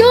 2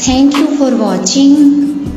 Thank you for watching.